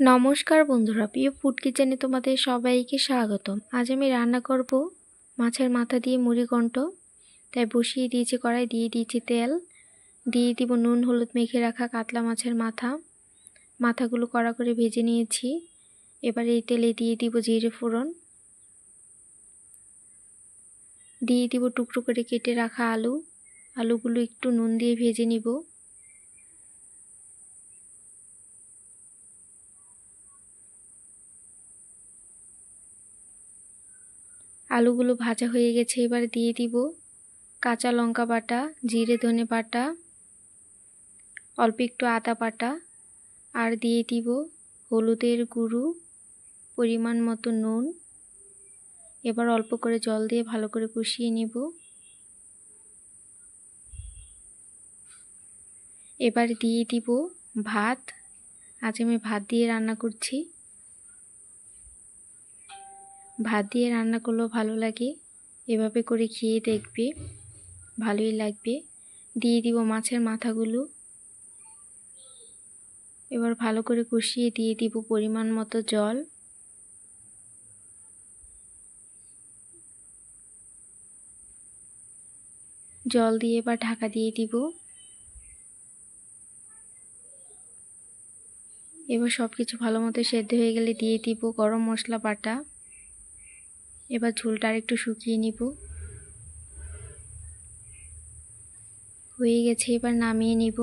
নমস্কার বন্ধুরা, প্রিয় ফুড কিচেনে তোমাদের সবাইকে স্বাগতম। আজ আমি রান্না করব মাছের মাথা দিয়ে মুড়িঘণ্ট। তাই বসিয়ে দিয়েছি কড়াই, দিয়ে দিয়েছি তেল, দিয়ে দিব নুন হলুদ মেখে রাখা কাতলা মাছের মাথাগুলো কড়া করে ভেজে নিয়েছি। এবার এই তেলে দিয়ে দিব জিরে ফোড়ন, দিয়ে দিব টুকরো করে কেটে রাখা আলুগুলো একটু নুন দিয়ে ভেজে নিব। আলুগুলো ভাজা হয়ে গেছে, এবার দিয়ে দিব কাঁচা লঙ্কা বাটা, জিরে ধনে বাটা, অল্প একটু আদা বাটা, আর দিয়ে দিব হলুদের গুঁড়ো, পরিমাণ মতো নুন। এবার অল্প করে জল দিয়ে ভালো করে কষিয়ে নেব। এবার দিয়ে দিব ভাত। আজ আমি ভাত দিয়ে রান্না করছি। ভাত দিয়ে রান্না করলেও ভালো লাগে, এভাবে করে খেয়ে দেখবে, ভালোই লাগবে। দিয়ে দিব মাছের মাথাগুলো। এবার ভালো করে কষিয়ে দিয়ে দিব পরিমাণ মতো জল। জল দিয়ে এবার ঢাকা দিয়ে দিব। এবার সব কিছু ভালো মতো সেদ্ধ হয়ে গেলে দিয়ে দিব গরম মশলা বাটা। এবার ঝোলটা আরেকটু শুকিয়ে নিব। হয়ে গেছে, এবার নামিয়ে নিব।